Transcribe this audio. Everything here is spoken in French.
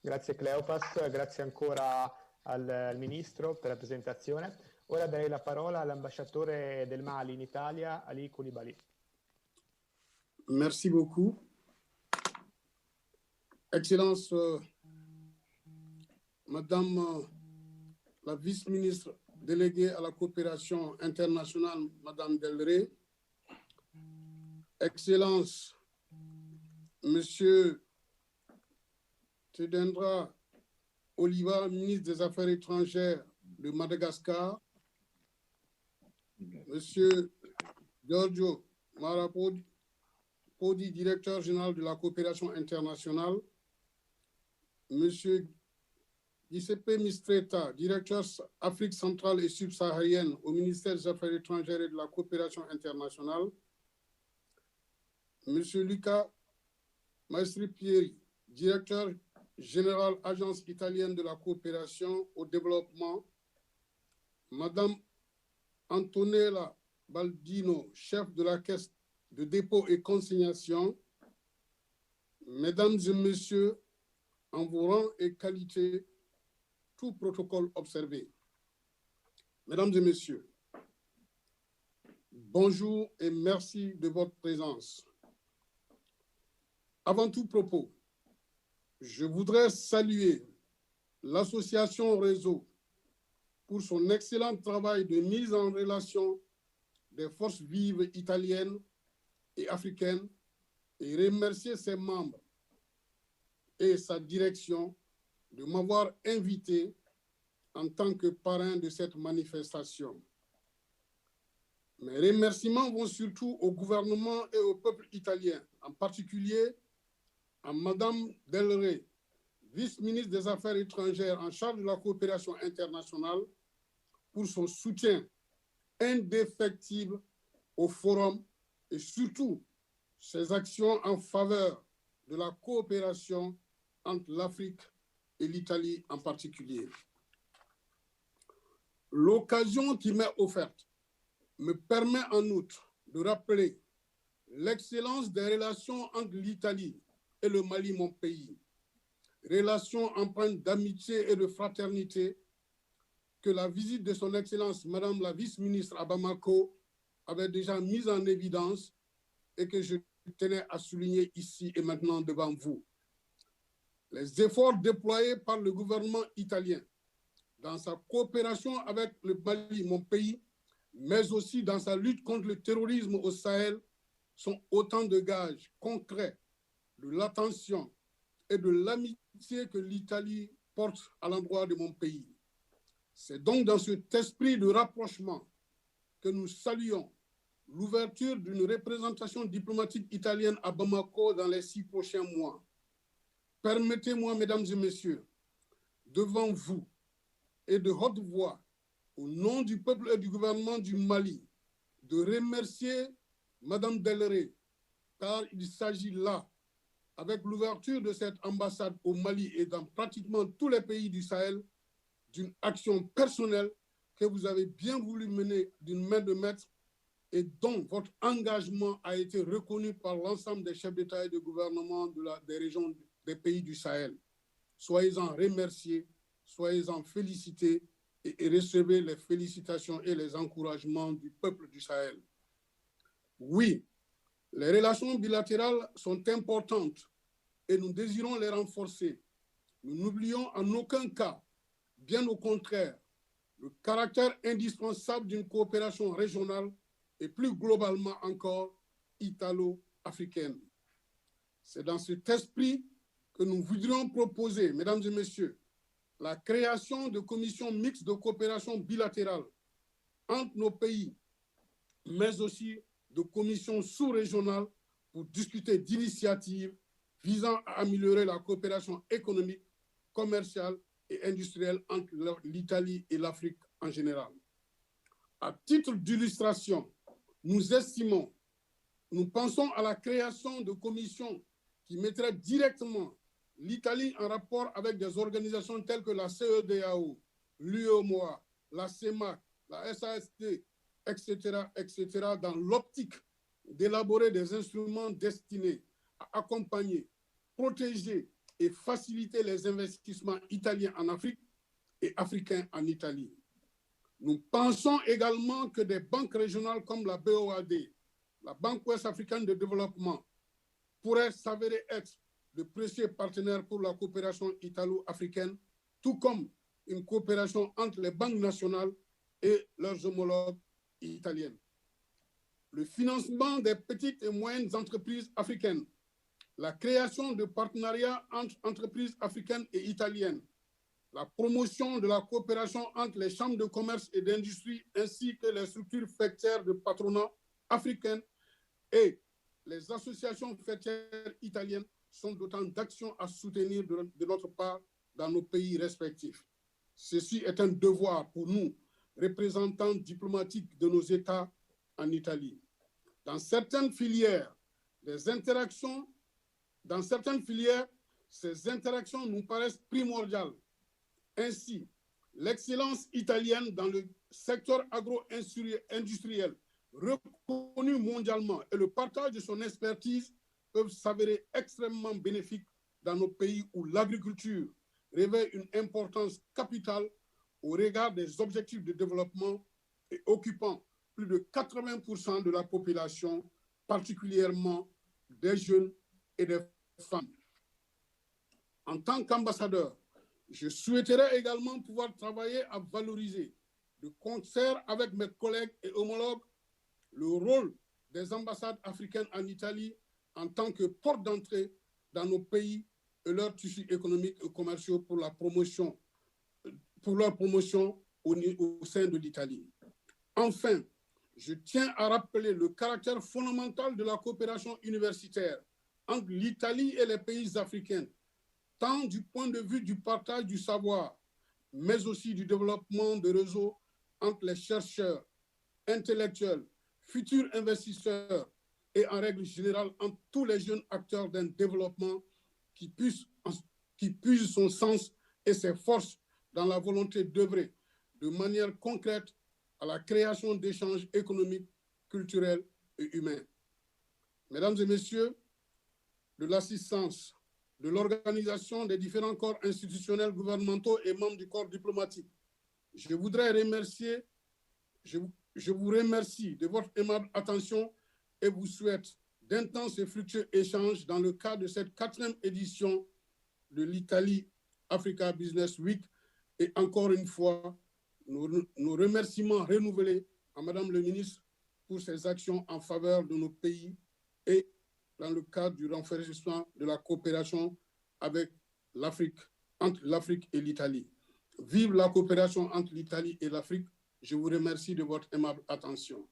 Grazie Cleopas, grazie ancora al Ministro per la presentazione. Ora darei la parola all'ambasciatore del Mali in Italia, Ali Koulibaly. Merci beaucoup. Excellence, Madame la vice-ministre déléguée à la coopération internationale, Madame Delré, Excellence, Monsieur Tedendra Oliva, ministre des Affaires étrangères de Madagascar, Monsieur Giorgio Marapodi, directeur général de la coopération internationale, Monsieur Giuseppe Mistretta, directeur Afrique centrale et subsaharienne au ministère des Affaires étrangères et de la coopération internationale, Monsieur Luca Maestri-Pieri, directeur général Agence italienne de la coopération au développement, Madame Antonella Baldino, chef de la caisse de dépôt et consignation, Mesdames et Messieurs, en vos rangs et qualités, tout protocole observé. Mesdames et Messieurs, bonjour et merci de votre présence. Avant tout propos, je voudrais saluer l'association Réseau pour son excellent travail de mise en relation des forces vives italiennes et africaines et remercier ses membres et sa direction de m'avoir invité en tant que parrain de cette manifestation. Mes remerciements vont surtout au gouvernement et au peuple italien, en particulier à Madame Delré, vice-ministre des Affaires étrangères en charge de la coopération internationale, pour son soutien indéfectible au forum et surtout ses actions en faveur de la coopération entre l'Afrique et l'Italie en particulier. L'occasion qui m'est offerte me permet en outre de rappeler l'excellence des relations entre l'Italie et le Mali, mon pays, relations empreintes d'amitié et de fraternité que la visite de son Excellence Madame la vice-ministre à Bamako avait déjà mise en évidence et que je tenais à souligner ici et maintenant devant vous. Les efforts déployés par le gouvernement italien dans sa coopération avec le Mali, mon pays, mais aussi dans sa lutte contre le terrorisme au Sahel, sont autant de gages concrets de l'attention et de l'amitié que l'Italie porte à l'endroit de mon pays. C'est donc dans cet esprit de rapprochement que nous saluons l'ouverture d'une représentation diplomatique italienne à Bamako dans les 6 prochains mois. Permettez-moi, mesdames et messieurs, devant vous et de haute voix, au nom du peuple et du gouvernement du Mali, de remercier Madame Delré, car il s'agit là, avec l'ouverture de cette ambassade au Mali et dans pratiquement tous les pays du Sahel, d'une action personnelle que vous avez bien voulu mener d'une main de maître et dont votre engagement a été reconnu par l'ensemble des chefs d'État et de gouvernement des régions des pays du Sahel. Soyez-en remerciés, soyez-en félicités et recevez les félicitations et les encouragements du peuple du Sahel. Oui, les relations bilatérales sont importantes et nous désirons les renforcer. Nous n'oublions en aucun cas, bien au contraire, le caractère indispensable d'une coopération régionale et plus globalement encore italo-africaine. C'est dans cet esprit que nous voudrions proposer, mesdames et messieurs, la création de commissions mixtes de coopération bilatérale entre nos pays, mais aussi de commissions sous-régionales pour discuter d'initiatives visant à améliorer la coopération économique, commerciale et industrielle entre l'Italie et l'Afrique en général. À titre d'illustration, nous pensons à la création de commissions qui mettraient directement l'Italie en rapport avec des organisations telles que la CEDEAO, l'UEMOA, la CEMAC, la SAST, etc., dans l'optique d'élaborer des instruments destinés à accompagner, protéger et faciliter les investissements italiens en Afrique et africains en Italie. Nous pensons également que des banques régionales comme la BOAD, la Banque ouest-africaine de développement, pourraient s'avérer être de précieux partenaires pour la coopération italo-africaine, tout comme une coopération entre les banques nationales et leurs homologues italiennes. Le financement des petites et moyennes entreprises africaines, la création de partenariats entre entreprises africaines et italiennes, la promotion de la coopération entre les chambres de commerce et d'industrie ainsi que les structures faîtières de patronat africaines et les associations faîtières italiennes sont d'autant d'actions à soutenir de notre part dans nos pays respectifs. Ceci est un devoir pour nous, représentants diplomatiques de nos États en Italie. Dans certaines filières, ces interactions nous paraissent primordiales. Ainsi, l'excellence italienne dans le secteur agro-industriel, reconnu mondialement, et le partage de son expertise peuvent s'avérer extrêmement bénéfiques dans nos pays où l'agriculture revêt une importance capitale au regard des objectifs de développement et occupant plus de 80% de la population, particulièrement des jeunes et des femmes. En tant qu'ambassadeur, je souhaiterais également pouvoir travailler à valoriser, de concert avec mes collègues et homologues, le rôle des ambassades africaines en Italie en tant que porte d'entrée dans nos pays et leurs tissus économiques et commerciaux pour leur promotion au sein de l'Italie. Enfin, je tiens à rappeler le caractère fondamental de la coopération universitaire entre l'Italie et les pays africains, tant du point de vue du partage du savoir, mais aussi du développement de réseaux entre les chercheurs, intellectuels, futurs investisseurs et en règle générale entre tous les jeunes acteurs d'un développement qui puise son sens et ses forces dans la volonté d'œuvrer de manière concrète à la création d'échanges économiques, culturels et humains. Mesdames et messieurs, de l'assistance, de l'organisation des différents corps institutionnels, gouvernementaux et membres du corps diplomatique, je vous remercie de votre aimable attention et vous souhaite d'intenses et fructueux échanges dans le cadre de cette 4e édition de l'Italie Africa Business Week. Et encore une fois, nos remerciements renouvelés à Madame le ministre pour ses actions en faveur de nos pays et dans le cadre du renforcement de la coopération avec l'Afrique, entre l'Afrique et l'Italie. Vive la coopération entre l'Italie et l'Afrique. Je vous remercie de votre aimable attention.